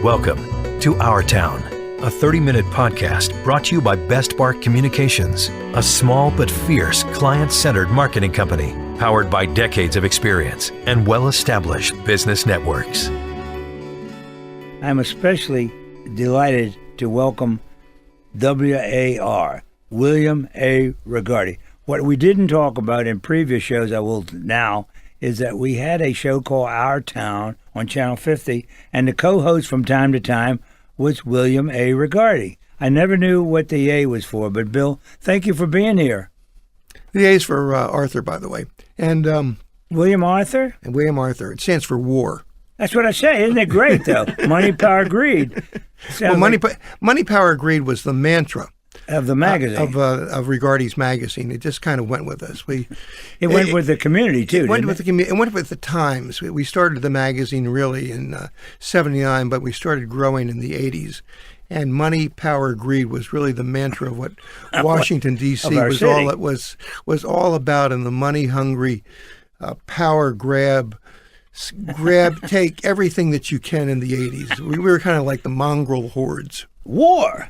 Welcome to Our Town, a 30-minute podcast brought to you by Best Bark Communications, a small but fierce client-centered marketing company powered by decades of experience and well-established business networks. I'm especially delighted to welcome WAR, William A. Regardie. What we didn't talk about in previous shows, I will now, is that we had a show called Our Town on Channel 50, and the co-host from time to time was William A. Regardie. I never knew what the A was for, but Bill, thank you for being here. The A is for Arthur, by the way. And William Arthur? And William Arthur. It stands for war. That's what I say. Isn't it great, though? Money, power, greed. Well, money, power, greed was the mantra of the magazine of Regardie's magazine. It just kind of went with us. It went with the community too. It went with the times. We started the magazine really in '79, but we started growing in the '80s. And money, power, greed was really the mantra of what Washington D.C. was all about. In the money hungry, power grab, take everything that you can in the '80s. We were kind of like the mongrel hordes. War.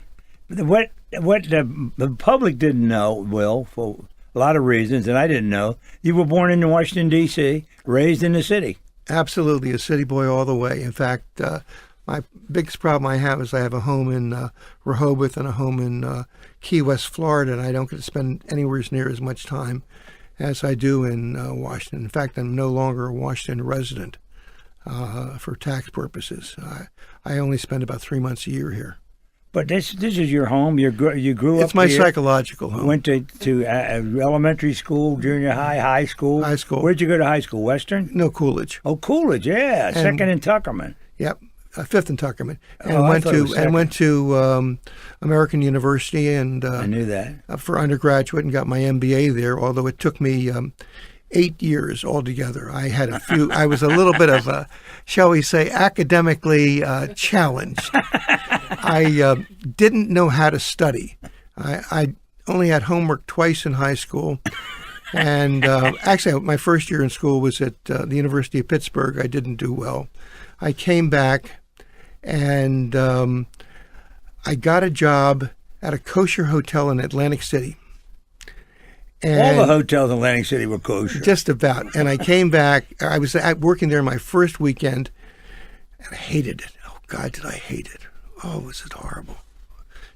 What the public didn't know, Will, for a lot of reasons, and I didn't know, you were born in Washington, D.C., raised in the city. Absolutely, a city boy all the way. In fact, my biggest problem I have is I have a home in Rehoboth and a home in Key West, Florida, and I don't get to spend anywhere near as much time as I do in Washington. In fact, I'm no longer a Washington resident for tax purposes. I only spend about 3 months a year here. But this is your home. You grew up here. It's my psychological home. Went to elementary school, junior high, high school. High school. Where'd you go to high school? Western? No, Coolidge. Oh, Coolidge, yeah. And second in Tuckerman. Yep, fifth in Tuckerman. And went to American University and I knew that for undergraduate and got my MBA there. Although it took me 8 years altogether. I had a few. I was a little bit of a, shall we say, academically challenged. I didn't know how to study. I only had homework twice in high school. And actually, my first year in school was at the University of Pittsburgh. I didn't do well. I came back and I got a job at a kosher hotel in Atlantic City. And all the hotels in Atlantic City were kosher. Just about. And I came back. I was working there my first weekend, and I hated it. Oh, God, did I hate it. Oh, was it horrible.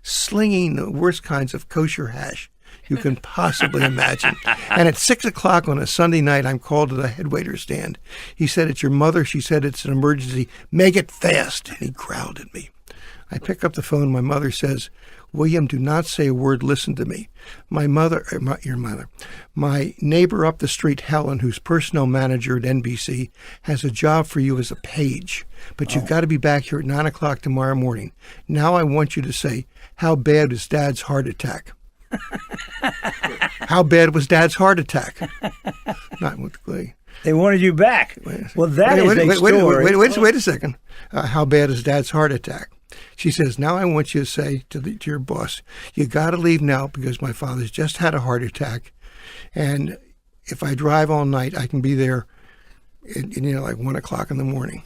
Slinging the worst kinds of kosher hash you can possibly imagine. And at 6 o'clock on a Sunday night, I'm called to the headwaiter stand. He said, "It's your mother." She said, "It's an emergency. Make it fast." And he growled at me. I pick up the phone. My mother says, "William, do not say a word. Listen to me. My neighbor up the street, Helen, who's personnel manager at NBC, has a job for you as a page. But you've got to be back here at 9 o'clock tomorrow morning. Now I want you to say, how bad was Dad's heart attack?" How bad was Dad's heart attack? Not with glee. They wanted you back. Well, that is a story. Wait a second. How bad is Dad's heart attack? She says, "Now I want you to say to your boss, you got to leave now because my father's just had a heart attack. And if I drive all night, I can be there like 1 o'clock in the morning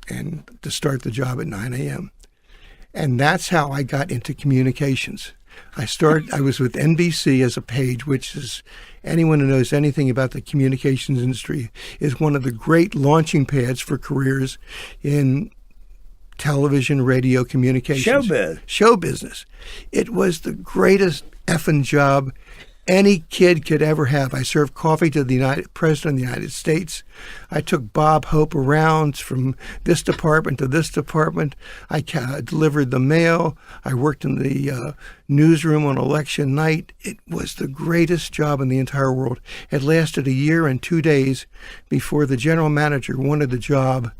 and to start the job at 9 a.m. And that's how I got into communications. I was with NBC as a page, which is, anyone who knows anything about the communications industry, is one of the great launching pads for careers in television, radio, communications. Show business. It was the greatest effing job any kid could ever have. I served coffee to the President of the United States. I took Bob Hope around from this department to this department. I delivered the mail. I worked in the newsroom on election night. It was the greatest job in the entire world. It lasted 1 year and 2 days before the general manager wanted the job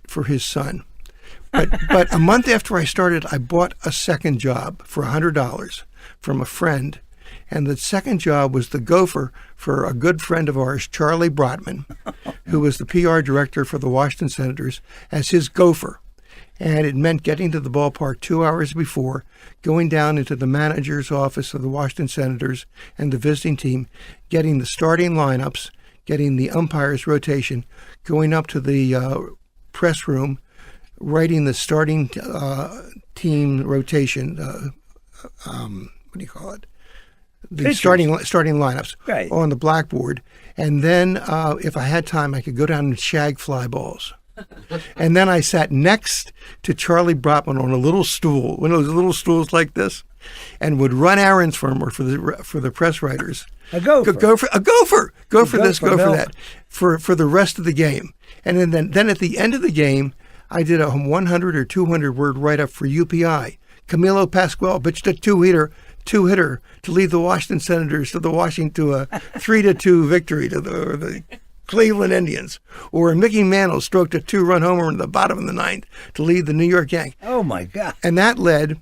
for his son. But a month after I started, I bought a second job for $100 from a friend. And the second job was the gopher for a good friend of ours, Charlie Brotman, who was the PR director for the Washington Senators, as his gopher. And it meant getting to the ballpark 2 hours before, going down into the manager's office of the Washington Senators and the visiting team, getting the starting lineups, getting the umpire's rotation, going up to the press room, writing the starting team rotation. What do you call it? The Pictures. starting lineups Right. on the blackboard. And then if I had time, I could go down and shag fly balls. And then I sat next to Charlie Brotman on a little stool, one of those little stools like this, and would run errands for him or for the press writers. A gopher. Go for this, go for milk. that, for the rest of the game. And then at the end of the game, I did a 100 or 200 word write up for UPI. Camilo Pascual pitched a two-hitter to lead the Washington Senators to a 3-2 victory to the Cleveland Indians. Or Mickey Mantle stroked a 2-run homer in the bottom of the ninth to lead the New York Yankees. Oh, my God. And that led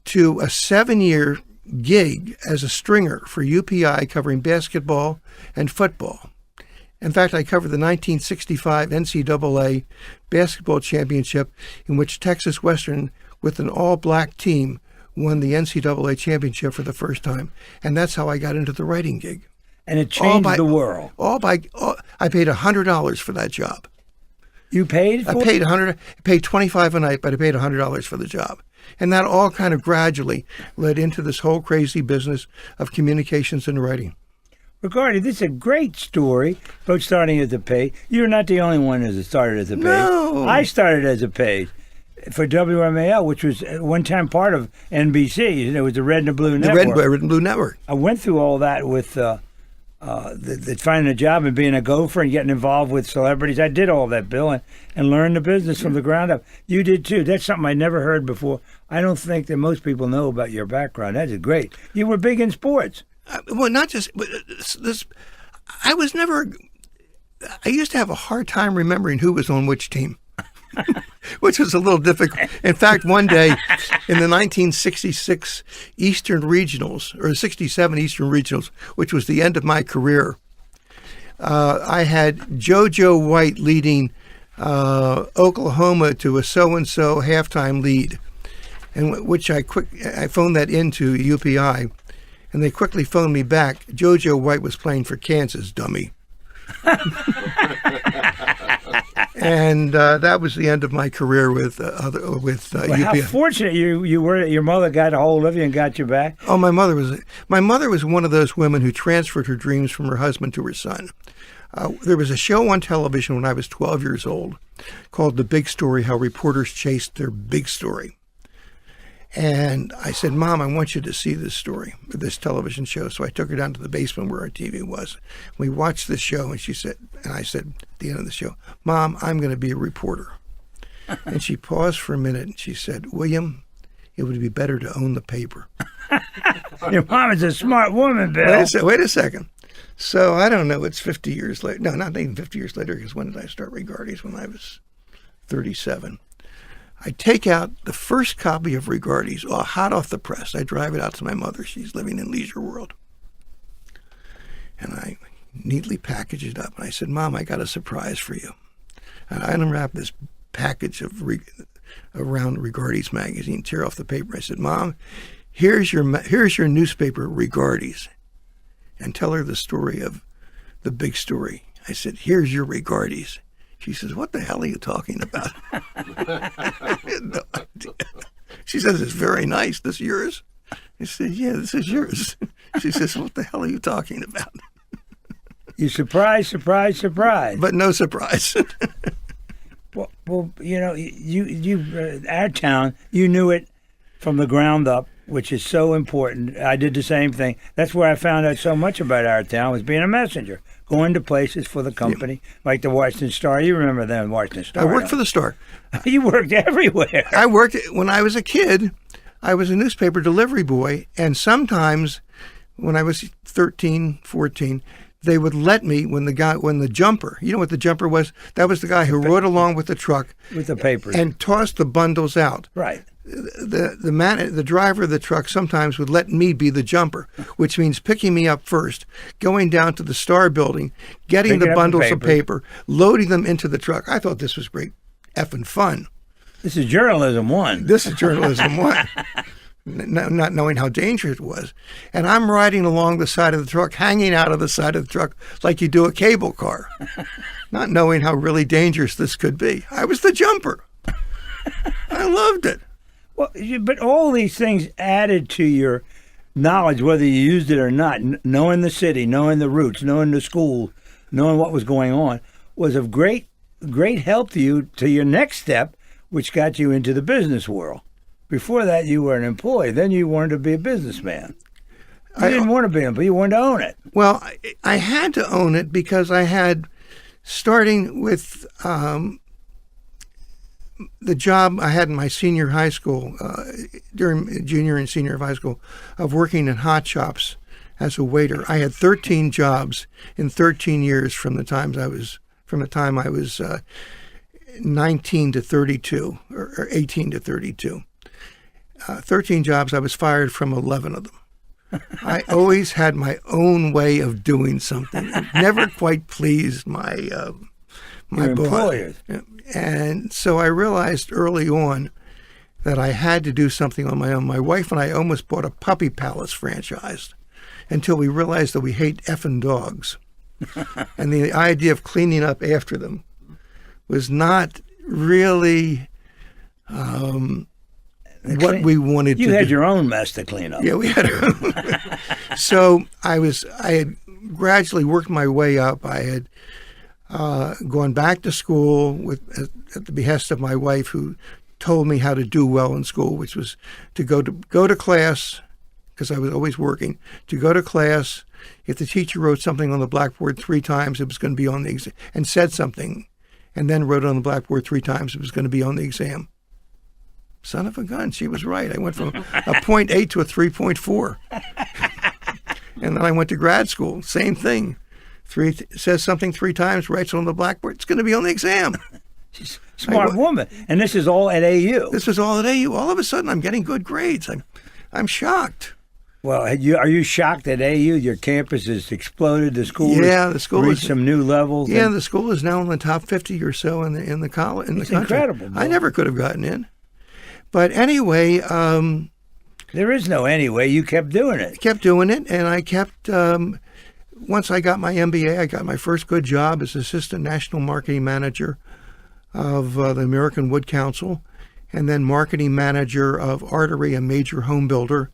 to a 7-year gig as a stringer for UPI covering basketball and football. In fact, I covered the 1965 NCAA basketball championship in which Texas Western, with an all-black team, won the NCAA championship for the first time. And that's how I got into the writing gig. And it changed the world. I paid $100 for that job. You paid for I paid $100. I paid $25 a night, but I paid $100 for the job. And that all kind of gradually led into this whole crazy business of communications and writing. Regardie, this is a great story about starting as a page. You're not the only one who started as a page. No. I started as a page for WMAL, which was at one time part of NBC. It was the Red and the Blue Network. The Red and Blue Network. I went through all that with the finding a job and being a gopher and getting involved with celebrities. I did all that, Bill, and learned the business from the ground up. You did too. That's something I never heard before. I don't think that most people know about your background. That is great. You were big in sports. Well, not just but this. I was never. I used to have a hard time remembering who was on which team, which was a little difficult. In fact, one day in the 1966 Eastern Regionals, or 67 Eastern Regionals, which was the end of my career, I had JoJo White leading Oklahoma to a so-and-so halftime lead, and which I phoned that into UPI. And they quickly phoned me back. JoJo White was playing for Kansas, dummy. And that was the end of my career with UPI. How fortunate you were that your mother got a hold of you and got you back. Oh, my mother was one of those women who transferred her dreams from her husband to her son. There was a show on television when I was 12 years old called The Big Story, how reporters chased their big story. And I said, Mom, I want you to see this story, this television show. So I took her down to the basement where our TV was. We watched this show, and I said at the end of the show, Mom, I'm going to be a reporter. And she paused for a minute, and she said, William, it would be better to own the paper. Your mom is a smart woman, Bill. Wait a second. So I don't know, it's 50 years later. No, not even 50 years later, because when did I start Regardie's? When I was 37. I take out the first copy of Regardie's, hot off the press. I drive it out to my mother. She's living in Leisure World. And I neatly package it up. And I said, Mom, I got a surprise for you. And I unwrapped this package around Regardie's magazine, tear off the paper. I said, Mom, here's your newspaper, Regardie's. And tell her the story of the big story. I said, here's your Regardie's. She says, what the hell are you talking about? I had no idea. She says, it's very nice. This yours? I said, yeah, this is yours. She says, what the hell are you talking about? You surprise. But no surprise. Well, you know, you our town, you knew it from the ground up, which is so important. I did the same thing. That's where I found out so much about our town, was being a messenger. Going to places for the company, like the Washington Star. You remember them, Washington Star. I worked for the Star. You worked everywhere. I worked, when I was a kid, I was a newspaper delivery boy, and sometimes when I was 13, 14, they would let me, when the jumper, you know what the jumper was? That was the guy who rode along with the truck. With the papers. And tossed the bundles out. Right. The driver of the truck sometimes would let me be the jumper, which means picking me up first, going down to the Star building, getting the bundles of paper, loading them into the truck. I thought this was great effing fun. This is journalism one. Not knowing how dangerous it was. And I'm riding along the side of the truck, hanging out of the side of the truck like you do a cable car, not knowing how really dangerous this could be. I was the jumper. I loved it. Well, but all these things added to your knowledge, whether you used it or not, knowing the city, knowing the routes, knowing the school, knowing what was going on, was of great help to you to your next step, which got you into the business world. Before that, you were an employee. Then you wanted to be a businessman. You didn't want to be one, but you wanted to own it. Well, I had to own it because I had, starting with the job I had in my senior high school, during junior and senior of high school, of working in hot shops as a waiter. I had 13 jobs in 13 years from the time I was 19 to 32 or 18 to 32. 13 jobs. I was fired from 11 of them. I always had my own way of doing something. It never quite pleased my boss. Employers. And so I realized early on that I had to do something on my own. My wife and I almost bought a Puppy Palace franchise until we realized that we hate effing dogs. And the idea of cleaning up after them was not really what we wanted to do. You had your own mess to clean up. Yeah, we had our own. So I had gradually worked my way up. I had gone back to school at the behest of my wife, who told me how to do well in school, which was to go to class, because I was always working, to go to class. If the teacher wrote something on the blackboard 3 times, it was going to be on the exam, and said something, and then wrote it on the blackboard 3 times, it was going to be on the exam. Son of a gun, she was right. I went from a 0.8 to a 3.4. And then I went to grad school, same thing. Says something 3 times, writes it on the blackboard, it's going to be on the exam. She's a smart woman. And this is all at AU. This was all at AU. All of a sudden, I'm getting good grades. I'm shocked. Well, are you shocked that AU, your campus has exploded? The school has reached some new levels. Yeah, the school is now in the top 50 or so in the college in the country. Incredible. Boy. I never could have gotten in. But anyway, there is no anyway. You kept doing it. Kept doing it, and I kept. Once I got my MBA, I got my first good job as assistant national marketing manager of the American Wood Council, and then marketing manager of Artery, a major home builder,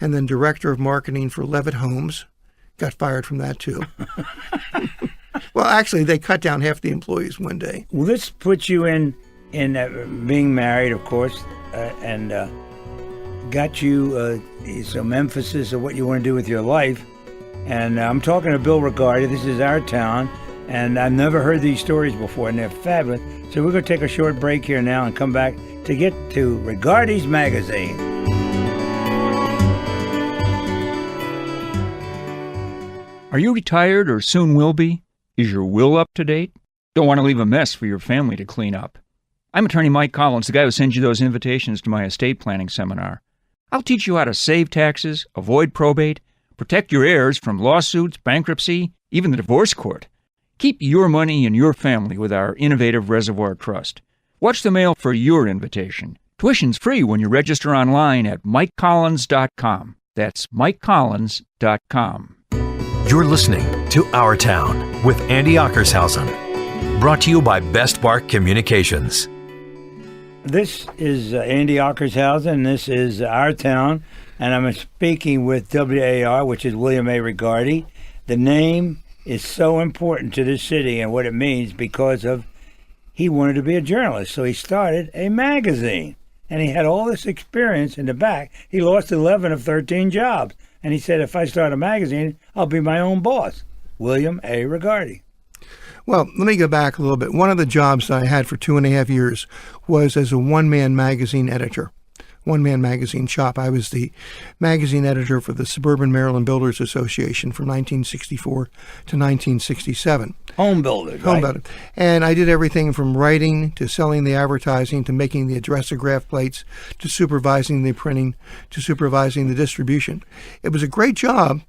and then director of marketing for Levitt Homes. Got fired from that too. Well, actually, they cut down half the employees one day. Well, this puts you in being married, of course, and got you some emphasis of what you want to do with your life. And I'm talking to Bill Regardie. This is Our Town, and I've never heard these stories before, and they're fabulous. So we're going to take a short break here now and come back to get to Regardie's magazine. Are you retired or soon will be? Is your will up to date? Don't want to leave a mess for your family to clean up. I'm attorney Mike Collins, the guy who sends you those invitations to my estate planning seminar. I'll teach you how to save taxes, avoid probate, protect your heirs from lawsuits, bankruptcy, even the divorce court. Keep your money in your family with our innovative Reservoir Trust. Watch the mail for your invitation. Tuition's free when you register online at MikeCollins.com. That's MikeCollins.com. You're listening to Our Town with Andy Ockershausen. Brought to you by Best Bark Communications. This is Andy Ockershausen, and this is Our Town, and I'm speaking with WAR, which is William A. Regardie. The name is so important to this city and what it means because of he wanted to be a journalist, so he started a magazine, and he had all this experience in the back. He lost 11 of 13 jobs, and he said, if I start a magazine, I'll be my own boss. William A. Regardie. Well, let me go back a little bit. One of the jobs that I had for 2.5 years was as a one-man magazine editor, one-man magazine shop. I was the magazine editor for the Suburban Maryland Builders Association from 1964 to 1967. Home builders, Home right? builders. And I did everything from writing to selling the advertising to making the addressograph plates to supervising the printing to supervising the distribution. It was a great job.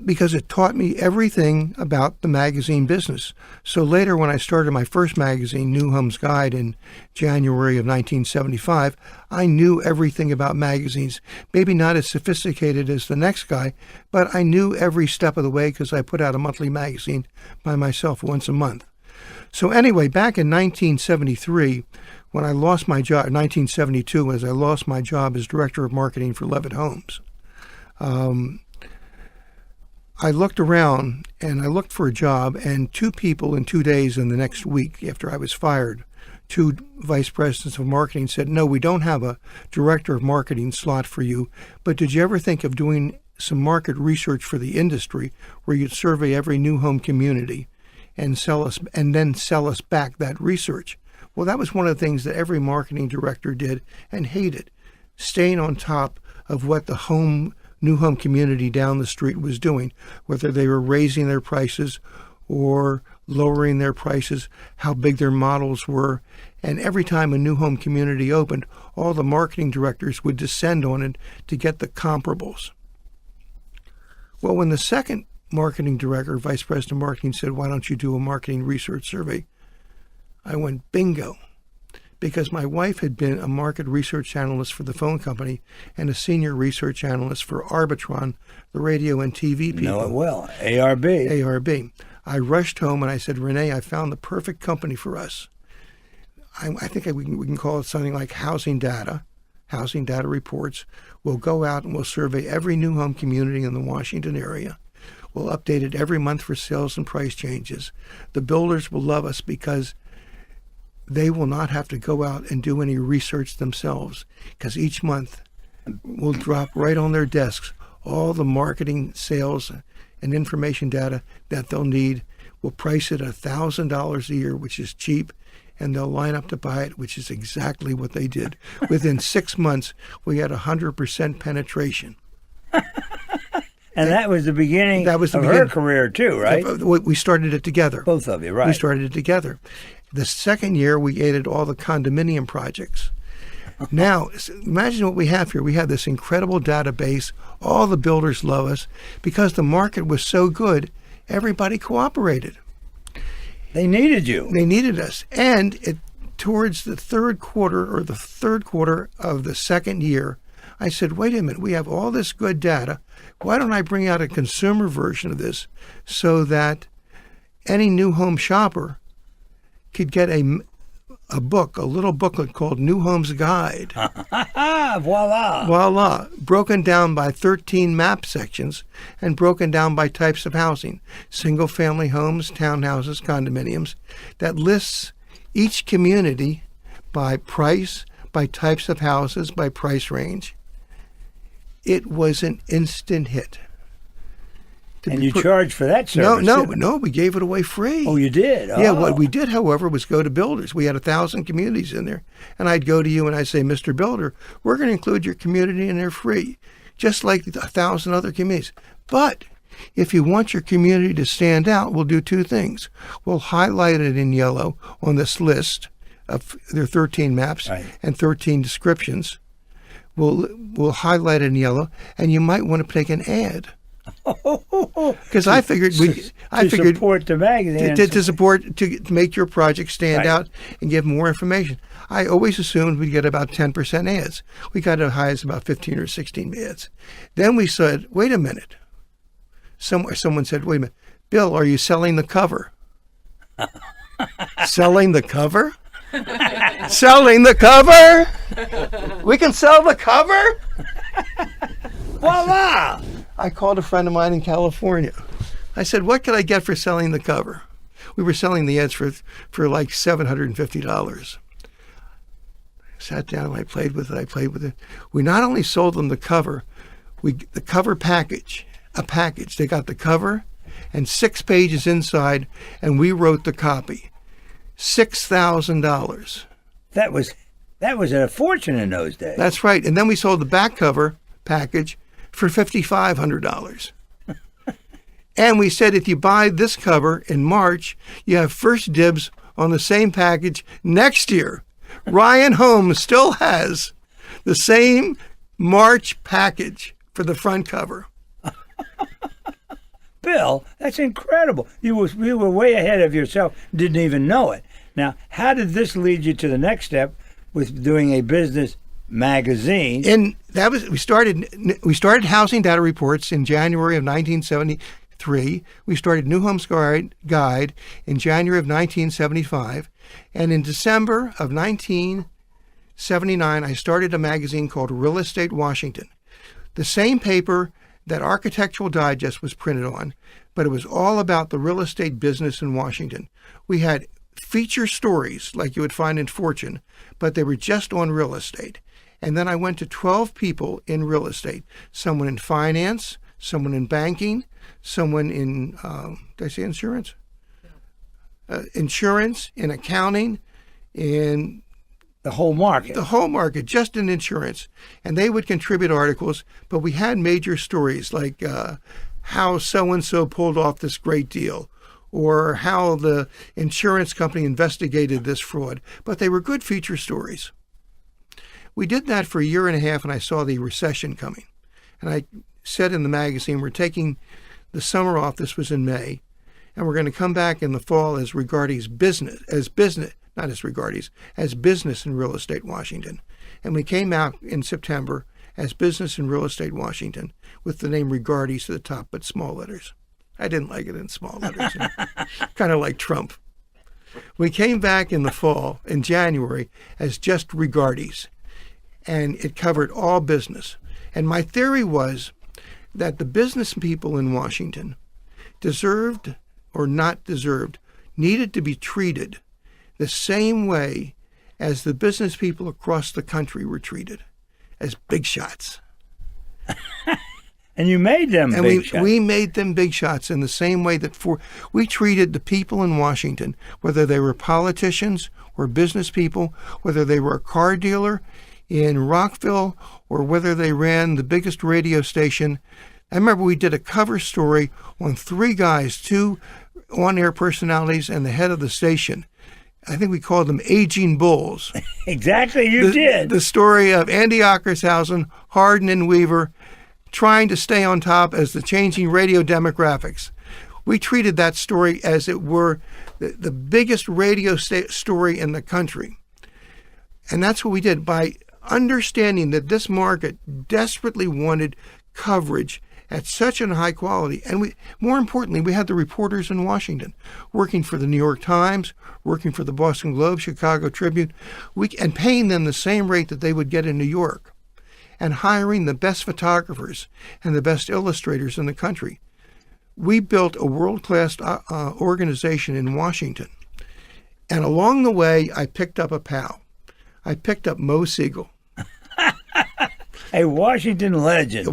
Because it taught me everything about the magazine business. So later when I started my first magazine, New Home's Guide, in January of 1975, I knew everything about magazines. Maybe not as sophisticated as the next guy, but I knew every step of the way because I put out a monthly magazine by myself once a month. So anyway, back in 1973, when I lost my job in 1972, as I lost my job as director of marketing for Levitt Homes, I looked around and I looked for a job, and 2 people in 2 days in the next week after I was fired, 2 vice presidents of marketing said, "No, we don't have a director of marketing slot for you, but did you ever think of doing some market research for the industry where you'd survey every new home community and then sell us back that research?" Well, that was one of the things that every marketing director did and hated, staying on top of what the new home community down the street was doing, whether they were raising their prices or lowering their prices, how big their models were. And every time a new home community opened, all the marketing directors would descend on it to get the comparables. Well, when the second marketing director, vice president of marketing, said, "Why don't you do a marketing research survey?" I went, bingo. Because my wife had been a market research analyst for the phone company and a senior research analyst for Arbitron, the radio and TV people. Know it well. ARB. ARB. I rushed home and I said, "Renay, I found the perfect company for us. I think we can call it something like housing data reports. We'll go out and we'll survey every new home community in the Washington area. We'll update it every month for sales and price changes. The builders will love us because they will not have to go out and do any research themselves, because each month we'll drop right on their desks all the marketing, sales, and information data that they'll need. We'll price it $1,000 a year, which is cheap, and they'll line up to buy it, which is exactly what they did. Within 6 months, we had 100% penetration. And that was the beginning of her career too, right? We started it together. Both of you, right. We started it together. The second year, we added all the condominium projects. Now, imagine what we have here. We have this incredible database. All the builders love us. Because the market was so good, everybody cooperated. They needed you. They needed us. And towards the third quarter of the second year, I said, wait a minute, we have all this good data. Why don't I bring out a consumer version of this so that any new home shopper could get a little booklet called New Homes Guide. Voila. Voila. Broken down by 13 map sections and broken down by types of housing. Single-family homes, townhouses, condominiums. That lists each community by price, by types of houses, by price range. It was an instant hit. And you charged for that service? No, we gave it away free. Oh, you did? Oh. Yeah, what we did, however, was go to builders. We had 1,000 communities in there. And I'd go to you and I'd say, Mr. Builder, we're going to include your community in there free, just like 1,000 other communities. But if you want your community to stand out, we'll do 2 things. We'll highlight it in yellow on this list of their 13 maps and 13 descriptions. We'll highlight it in yellow, and you might want to take an ad. Because I figured support the magazine to make your project stand out and give more information. I always assumed we'd get about 10% ads. We got as high as about 15 or 16 ads. Then we said, wait a minute. Someone said, wait a minute, Bill, are you selling the cover? Selling the cover? Selling the cover? We can sell the cover? Voila! I called a friend of mine in California. I said, what could I get for selling the cover? We were selling the ads for like $750. I sat down and I played with it. We not only sold them the cover, the cover package, a package. They got the cover and 6 pages inside, and we wrote the copy. $6,000. That was a fortune in those days. That's right. And then we sold the back cover package for $5,500. And we said, if you buy this cover in March, you have first dibs on the same package next year. Ryan Holmes still has the same March package for the front cover. Bill, that's incredible. You were way ahead of yourself, didn't even know it. Now, how did this lead you to the next step with doing a business magazine? And that was we started Housing Data Reports in January of 1973. We started New Homes Guide in January of 1975, And in December of 1979, I started a magazine called Real Estate Washington, the same paper that Architectural Digest was printed on, but it was all about the real estate business in Washington. We had feature stories like you would find in Fortune, but they were just on real estate. And then I went to 12 people in real estate, someone in finance, someone in banking, someone in, did I say insurance? Insurance, in accounting, in The whole market. the whole market, just in insurance. And they would contribute articles, but we had major stories like how so-and-so pulled off this great deal, or how the insurance company investigated this fraud. But they were good feature stories. We did that for a year and a half, and I saw the recession coming. And I said in the magazine, we're taking the summer off. This was in May. And we're going to come back in the fall as Regardie's business, not as Regardie's, as Business in Real Estate Washington. And we came out in September as Business in Real Estate Washington with the name Regardie to the top, but small letters. I didn't like it in small letters. Kind of like Trump. We came back in the fall, in January, as just Regardie's. And it covered all business. And my theory was that the business people in Washington deserved or not deserved, needed to be treated the same way as the business people across the country were treated, as big shots. And you made them And big shots. we made them big shots in the same way that we treated the people in Washington, whether they were politicians or business people, whether they were a car dealer in Rockville or whether they ran the biggest radio station. I remember we did a cover story on three guys, two on-air personalities and the head of the station. I think we called them aging bulls. Exactly, you did. The story of Andy Ockershausen, Hardin, and Weaver trying to stay on top as the changing radio demographics. We treated that story as it were the biggest radio story in the country. And that's what we did by understanding that this market desperately wanted coverage at such a high quality. And more importantly, we had the reporters in Washington working for the New York Times, working for the Boston Globe, Chicago Tribune, and paying them the same rate that they would get in New York, and hiring the best photographers and the best illustrators in the country. We built a world-class organization in Washington. And along the way, I picked up a pal. I picked up Mo Siegel. A Washington legend.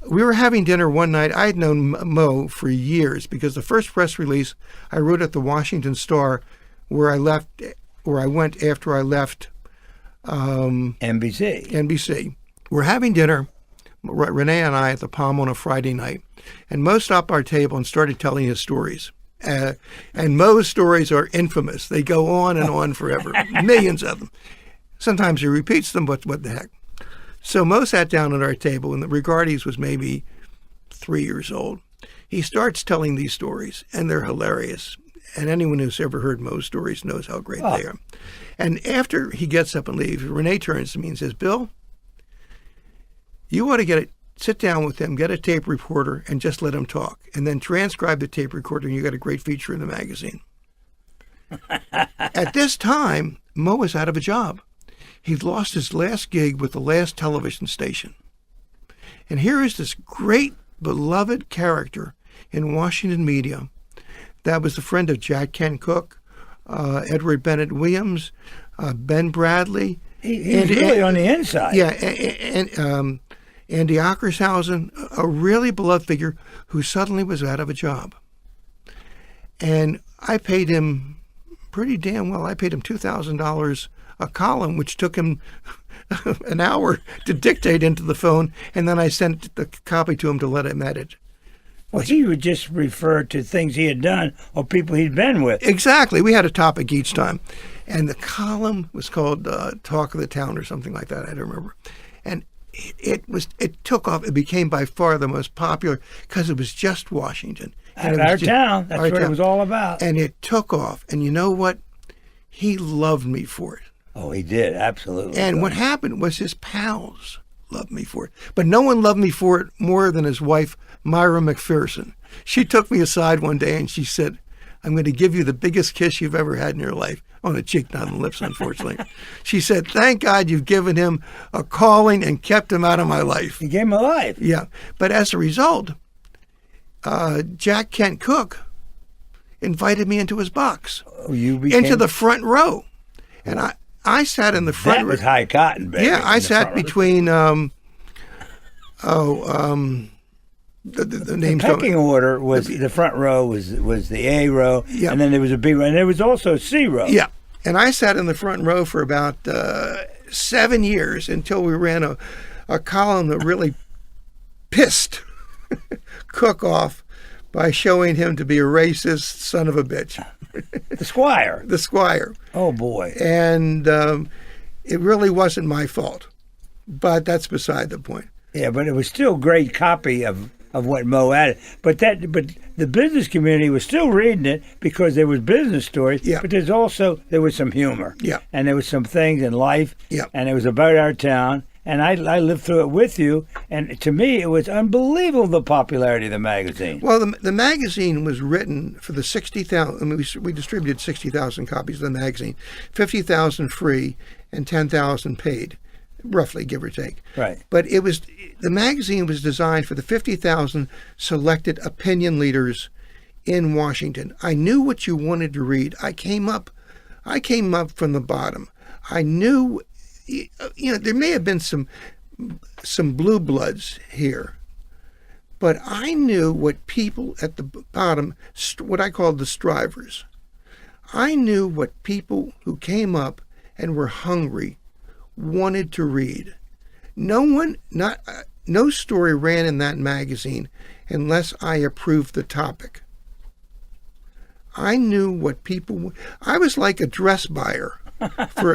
We were having dinner one night. I had known Mo for years because the first press release I wrote at the Washington Star, where I went after I left NBC. We're having dinner, Renay and I, at the Palm on a Friday night, and Mo stopped our table and started telling his stories. And Mo's stories are infamous. They go on and on forever, millions of them. Sometimes he repeats them, but what the heck. So Mo sat down at our table, and the Regardie's was maybe 3 years old. He starts telling these stories, and they're hilarious. And anyone who's ever heard Mo's stories knows how great they are. And after he gets up and leaves, Renay turns to me and says, Bill, you ought to sit down with him, get a tape recorder, and just let him talk. And then transcribe the tape recorder, and you got a great feature in the magazine. At this time, Mo was out of a job. He'd lost his last gig with the last television station. And here is this great, beloved character in Washington media that was the friend of Jack Kent Cooke, Edward Bennett Williams, Ben Bradley. He's really on the inside. Yeah, and Andy Ockershausen, a really beloved figure who suddenly was out of a job. And I paid him pretty damn well. I paid him $2,000 a column, which took him an hour to dictate into the phone, and then I sent the copy to him to let him edit. Well, he would just refer to things he had done or people he'd been with. Exactly. We had a topic each time. And the column was called Talk of the Town or something like that. I don't remember. And it took off. It became by far the most popular because it was just Washington. And Our town. That's what it was all about. And it took off. And you know what? He loved me for it. Oh, he did. Absolutely. And what happened was his pals loved me for it. But no one loved me for it more than his wife, Myra McPherson. She took me aside one day and she said, I'm going to give you the biggest kiss you've ever had in your life. On the cheek, not on the lips, unfortunately. She said, thank God you've given him a calling and kept him out of my life. You gave him a life. Yeah. But as a result, Jack Kent Cooke invited me into his box, into the front row. And I sat in the front row. That was high cotton, baby. Yeah, I sat between, the names. The pecking order was the front row was the A row, and then there was a B row, and there was also a C row. Yeah, and I sat in the front row for about 7 years until we ran a column that really pissed Cook off by showing him to be a racist son of a bitch. The Squire. The Squire. Oh, boy. And it really wasn't my fault, but that's beside the point. Yeah, but it was still great copy of what Mo added. But the business community was still reading it because there was business stories. Yeah. But there was some humor. Yeah. And there was some things in life. Yeah. And it was about our town. And I lived through it with you. And to me, it was unbelievable, the popularity of the magazine. Well, the magazine was written for the 60,000. I mean, we distributed 60,000 copies of the magazine, 50,000 free and 10,000 paid, roughly, give or take. Right. But the magazine was designed for the 50,000 selected opinion leaders in Washington. I knew what you wanted to read. I came up from the bottom. I knew, there may have been some blue bloods here, but I knew what people at the bottom, what I called the strivers, I knew what people who came up and were hungry wanted to read. No story ran in that magazine unless I approved the topic. I knew what people. I was like a dress buyer for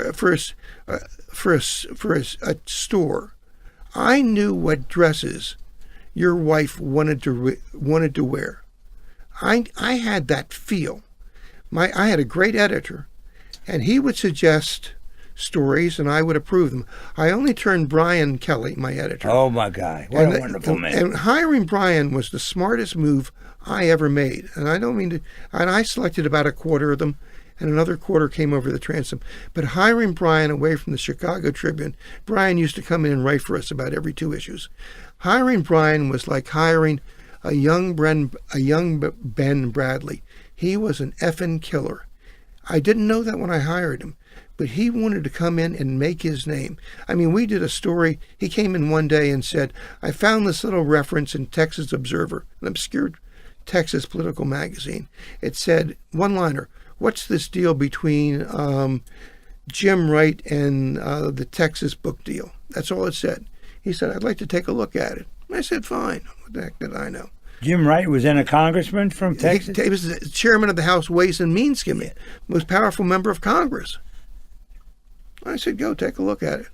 a store. I knew what dresses your wife wanted to wear. I had that feel. I had a great editor, and he would suggest stories, and I would approve them. I only turned Brian Kelly, my editor. Oh, my God. What a wonderful man. And hiring Brian was the smartest move I ever made. And I don't mean to... And I selected about a quarter of them, and another quarter came over the transom. But hiring Brian away from the Chicago Tribune, Brian used to come in and write for us about every 2 issues. Hiring Brian was like hiring a young Ben Bradley. He was an effing killer. I didn't know that when I hired him, but he wanted to come in and make his name. I mean, we did a story. He came in one day and said, I found this little reference in Texas Observer, an obscure Texas political magazine. It said, one-liner, what's this deal between Jim Wright and the Texas book deal? That's all it said. He said, I'd like to take a look at it. I said, fine. What the heck did I know? Jim Wright was then a congressman from Texas? He was the chairman of the House Ways and Means Committee, most powerful member of Congress. I said, go take a look at it.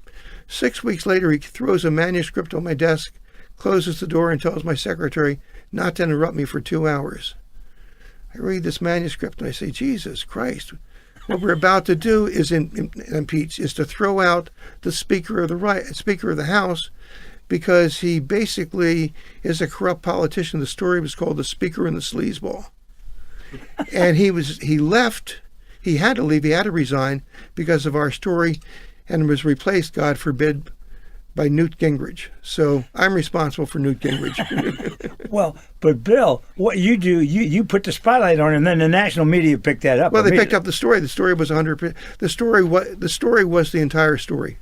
6 weeks later, he throws a manuscript on my desk, closes the door, and tells my secretary not to interrupt me for 2 hours. I read this manuscript, and I say, Jesus Christ, what we're about to do is impeach, is to throw out the Speaker of the House, because he basically is a corrupt politician. The story was called The Speaker and the Sleazeball. And he left. He had to leave. He had to resign because of our story, and was replaced, God forbid, by Newt Gingrich. So I'm responsible for Newt Gingrich. Well, but Bill, what you do, you put the spotlight on him, and then the national media picked that up. Well, they picked up the story. The story was 100%. The story was the entire story.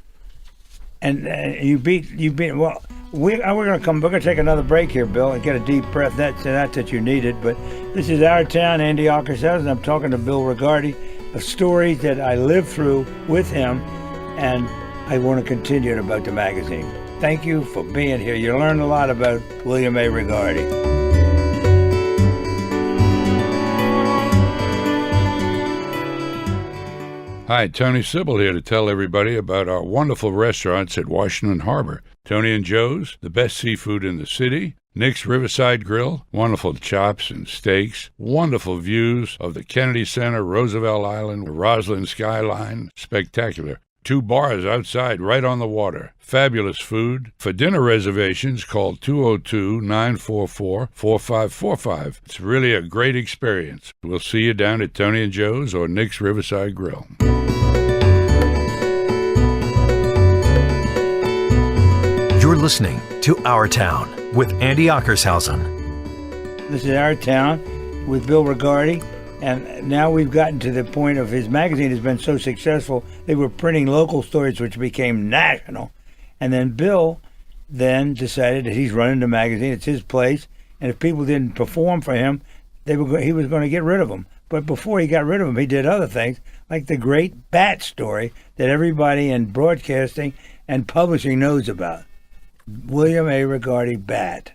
And you beat. Well, we're going to take another break here, Bill, and get a deep breath. Not that you need it, but this is Our Town, Andy Ockershausen. I'm talking to Bill Regardie of stories that I lived through with him, and I want to continue it about the magazine. Thank you for being here. You learned a lot about William A. Regardie. Hi, Tony Sybil here to tell everybody about our wonderful restaurants at Washington Harbor. Tony and Joe's, the best seafood in the city. Nick's Riverside Grill, wonderful chops and steaks. Wonderful views of the Kennedy Center, Roosevelt Island, the Roslyn skyline. Spectacular. 2 bars outside, right on the water. Fabulous food. For dinner reservations, call 202-944-4545. It's really a great experience. We'll see you down at Tony and Joe's or Nick's Riverside Grill. You're listening to Our Town with Andy Ockershausen. This is Our Town with Bill Regardie, and now we've gotten to the point of his magazine has been so successful, they were printing local stories which became national. And then Bill then decided that he's running the magazine, it's his place, and if people didn't perform for him, he was going to get rid of them. But before he got rid of them, he did other things, like the great bat story that everybody in broadcasting and publishing knows about. William A. Regardie bat.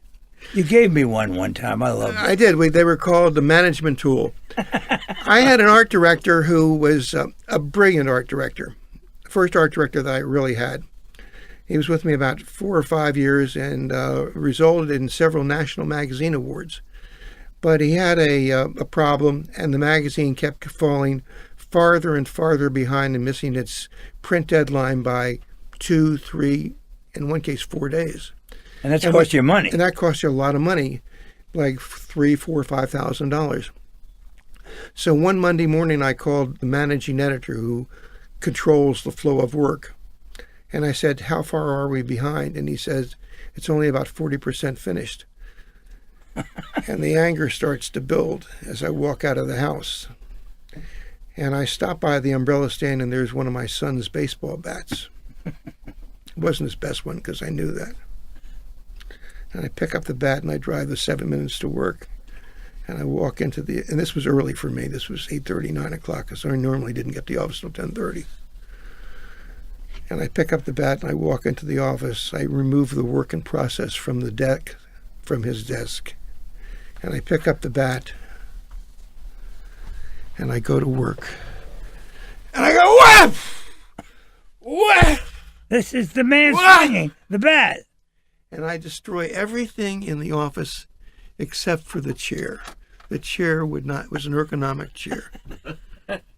You gave me one time. I loved it. I did. They were called the management tool. I had an art director who was a brilliant art director. First art director that I really had. He was with me about 4 or 5 years and resulted in several national magazine awards. But he had a problem, and the magazine kept falling farther and farther behind and missing its print deadline by 2, 3, in one case 4 days. And that's cost you money. And that cost you a lot of money, like $3,000, $4,000, $5,000. So one Monday morning, I called the managing editor who controls the flow of work. And I said, how far are we behind? And he says, it's only about 40% finished. And the anger starts to build as I walk out of the house. And I stop by the umbrella stand, and there's one of my son's baseball bats. It wasn't his best one because I knew that. And I pick up the bat and I drive the 7 minutes to work. And I walk into and this was early for me. This was 8:30, 9 o'clock, because I normally didn't get to the office till 10:30. And I pick up the bat and I walk into the office. I remove the work in process from his desk. And I pick up the bat and I go to work. And I go, whap! Whap! This is the man slinging the bat. And I destroy everything in the office except for the chair. The chair was an ergonomic chair.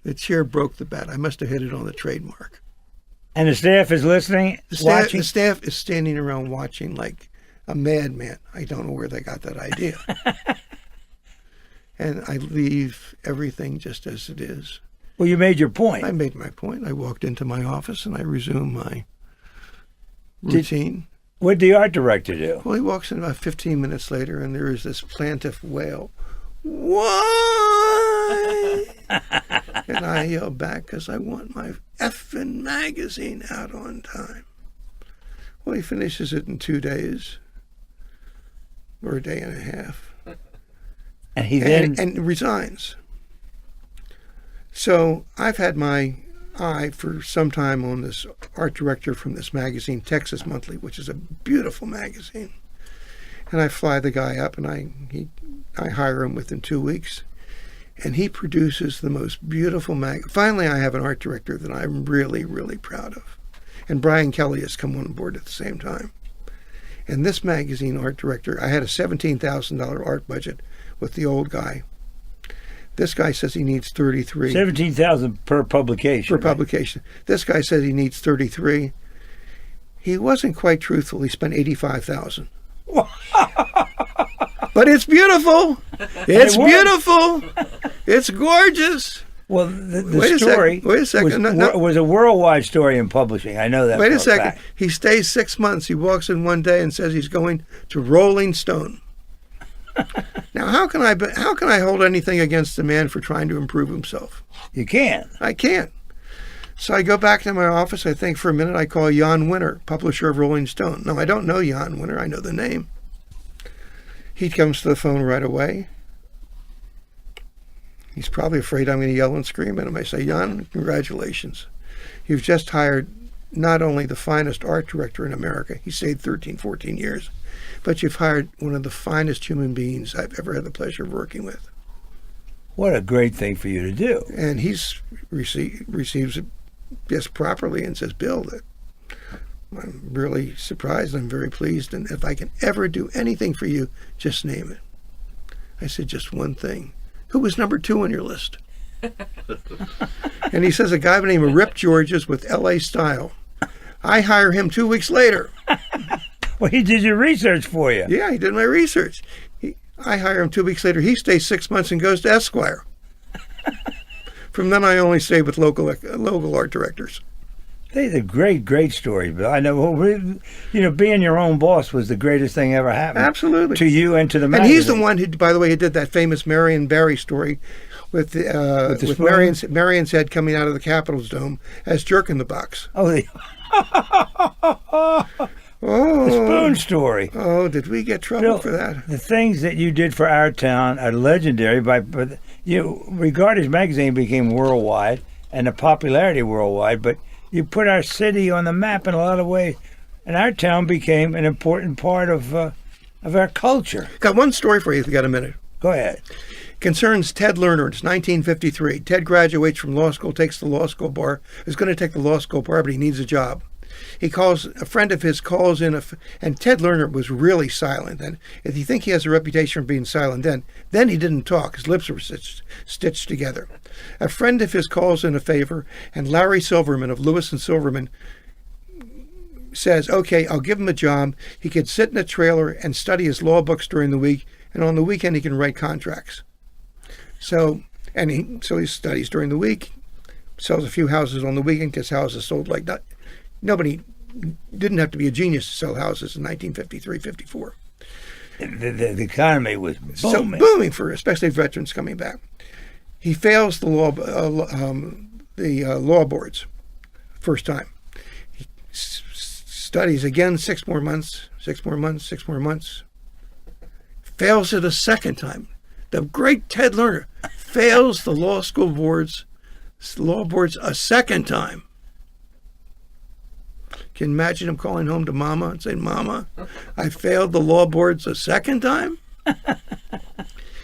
The chair broke the bat. I must have hit it on the trademark. And the staff is listening, watching? The staff is standing around watching like a madman. I don't know where they got that idea. And I leave everything just as it is. Well, you made your point. I made my point. I walked into my office and I resumed my routine. What did the art director do? Well, he walks in about 15 minutes later, and there is this plaintive wail. Why? And I yell back because I want my effing magazine out on time. Well, he finishes it in 2 days, or a day and a half. And he then... And resigns. So I've had my eye for some time on this art director from this magazine, Texas Monthly, which is a beautiful magazine. And I fly the guy up, and I hire him within 2 weeks. And he produces the most beautiful Finally, I have an art director that I'm really, really proud of. And Brian Kelly has come on board at the same time. And this magazine art director, I had a $17,000 art budget with the old guy. This guy says he needs 33. $17,000 per publication. Per publication. This guy says he needs 33. He wasn't quite truthful. He spent $85,000. But it's beautiful. It's beautiful. It's gorgeous. Well, the story Wait a second. Was a worldwide story in publishing. I know that. Wait a second. Fact. He stays 6 months. He walks in one day and says he's going to Rolling Stone. Now, how can I hold anything against the man for trying to improve himself? You can't. I can't. So I go back to my office. I think for a minute. I call Jan Winter, publisher of Rolling Stone. No, I don't know Jan Winter. I know the name. He comes to the phone right away. He's probably afraid I'm going to yell and scream at him. I say, Jan, congratulations. You've just hired not only the finest art director in America. He stayed 13, 14 years. But you've hired one of the finest human beings I've ever had the pleasure of working with. What a great thing for you to do. And he's receives it just properly and says, Bill, I'm really surprised. I'm very pleased. And if I can ever do anything for you, just name it. I said, just one thing. Who was number 2 on your list? And he says a guy by the name of Rip Georges with L.A. Style. I hire him 2 weeks later. Well, he did your research for you. Yeah, he did my research. I hire him 2 weeks later. He stays 6 months and goes to Esquire. From then, I only stay with local art directors. They're great stories, Bill. I know, being your own boss was the greatest thing ever happened. Absolutely. To you and to the magazine. And he's the one who, by the way, who did that famous Marion Barry story with Marion's head coming out of the Capitol's dome as Jerk in the Box. Oh, the spoon story. Oh, did we get trouble Bill, for that? The things that you did for our town are legendary. But Regardie's magazine became worldwide and a popularity worldwide. But you put our city on the map in a lot of ways, and our town became an important part of our culture. Got one story for you if you got a minute. Go ahead. Concerns Ted Lerner. It's 1953. Ted graduates from law school, takes the law school bar, is going to take the law school bar, but he needs a job. A friend of his calls in, and Ted Lerner was really silent. And if you think he has a reputation for being silent, then he didn't talk. His lips were stitched together. A friend of his calls in a favor, and Larry Silverman of Lewis and Silverman says, okay, I'll give him a job. He could sit in a trailer and study his law books during the week, and on the weekend he can write contracts. So he studies during the week, sells a few houses on the weekend, gets houses sold like that. Nobody didn't have to be a genius to sell houses in 1953, 54. The economy was booming. So booming for especially veterans coming back. He fails the law boards first time. He studies again 6 more months. Fails it a second time. The great Ted Lerner fails the law boards a second time. Can you imagine him calling home to Mama and saying, Mama, I failed the law boards a second time?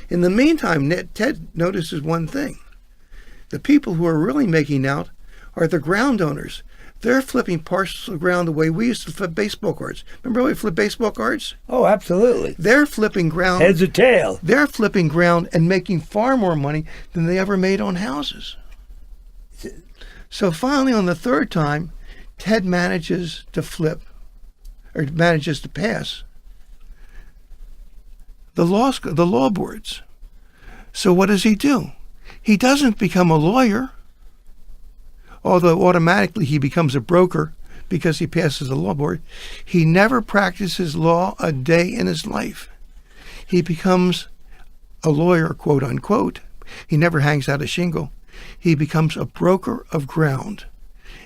In the meantime, Ted notices one thing. The people who are really making out are the ground owners. They're flipping parcels of ground the way we used to flip baseball cards. Remember how we flipped baseball cards? Oh, absolutely. They're flipping ground. Heads or tails. They're flipping ground and making far more money than they ever made on houses. So finally, on the third time, Ted manages to pass the law boards. So what does he do? He doesn't become a lawyer, although automatically he becomes a broker because he passes the law board. He never practices law a day in his life. He becomes a lawyer, quote unquote. He never hangs out a shingle. He becomes a broker of ground.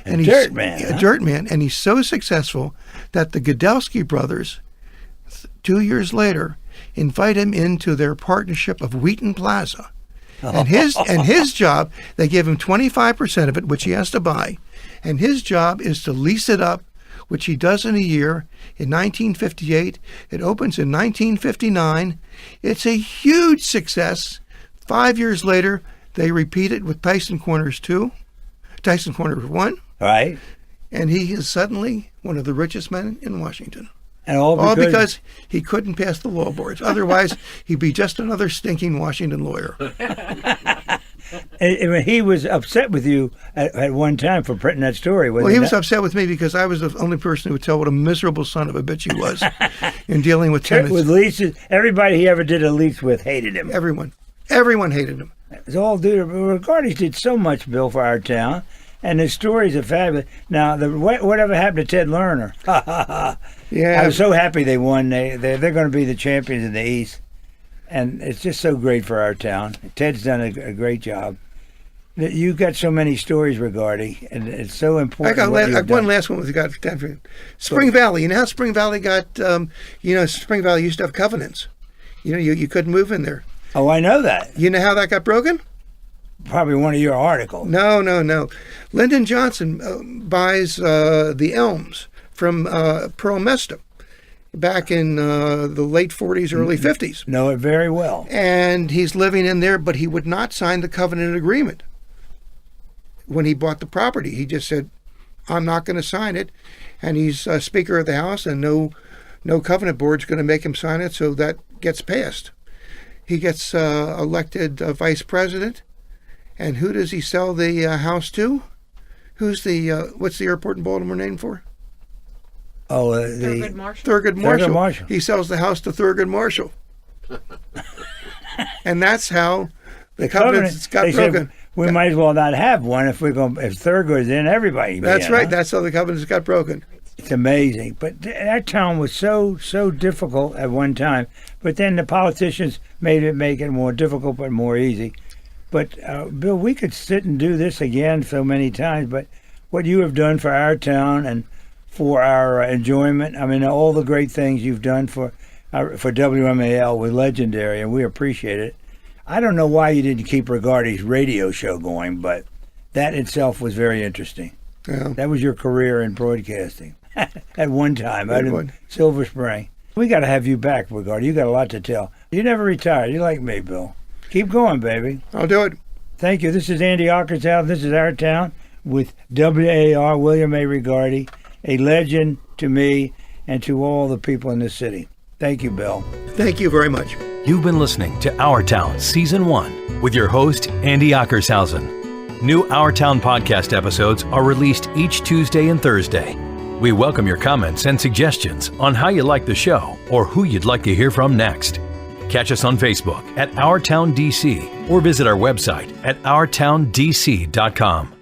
A dirt man. A dirt man. And he's so successful that the Godelski brothers, 2 years later, invite him into their partnership of Wheaton Plaza. And his job, they give him 25% of it, which he has to buy. And his job is to lease it up, which he does in a year. In 1958, it opens in 1959. It's a huge success. 5 years later, they repeat it with Tyson Corners 2, Tyson Corners 1. Right. And he is suddenly one of the richest men in Washington. And all because he couldn't pass the law boards. Otherwise, he'd be just another stinking Washington lawyer. And he was upset with you at one time for printing that story. Well, he was upset with me because I was the only person who would tell what a miserable son of a bitch he was in dealing with tenants. With leases, everybody he ever did a lease with hated him. Everyone hated him. It's all due to Regardie did so much, Bill, for our town, and his stories are fabulous. Now, whatever happened to Ted Lerner? Yeah, I was so happy they won. They're going to be the champions in the East, and it's just so great for our town. Ted's done a great job. You got so many stories, Regardie, and it's so important. I got one last one with you. Got Spring Valley. You know how Spring Valley got? Spring Valley used to have covenants. You couldn't move in there. Oh, I know that. You know how that got broken? Probably one of your articles. No. Lyndon Johnson buys the Elms from Pearl Mesta back in the late 40s, early 50s. Know it very well. And he's living in there, but he would not sign the covenant agreement when he bought the property. He just said, I'm not going to sign it. And he's Speaker of the House, and no covenant board's going to make him sign it, so that gets passed. He gets elected vice president, And who does he sell the house to? Who's what's the airport in Baltimore named for? Oh, Thurgood Marshall. Thurgood Marshall. Thurgood Marshall. He sells the house to Thurgood Marshall. And that's how the covenants got they broken. Said, we might as well not have one if Thurgood's in, everybody. That's right. That's how the covenants got broken. It's amazing. But that town was so difficult at one time. But then the politicians make it more difficult but more easy. But, Bill, we could sit and do this again so many times. But what you have done for our town and for our enjoyment, I mean, all the great things you've done for WMAL was legendary, and we appreciate it. I don't know why you didn't keep Regardie's radio show going, but that itself was very interesting. Yeah. That was your career in broadcasting at one time out in Silver Spring. We got to have you back, Regardie. You got a lot to tell. You never retired. You like me, Bill. Keep going, baby. I'll do it. Thank you. This is Andy Ockershausen. This is Our Town with WAR, William A. Regardie, a legend to me and to all the people in this city. Thank you, Bill. Thank you very much. You've been listening to Our Town Season 1 with your host, Andy Ockershausen. New Our Town podcast episodes are released each Tuesday and Thursday. We welcome your comments and suggestions on how you like the show or who you'd like to hear from next. Catch us on Facebook at Our Town DC or visit our website at OurTownDC.com.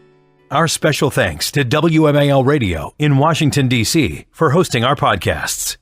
Our special thanks to WMAL Radio in Washington, D.C. for hosting our podcasts.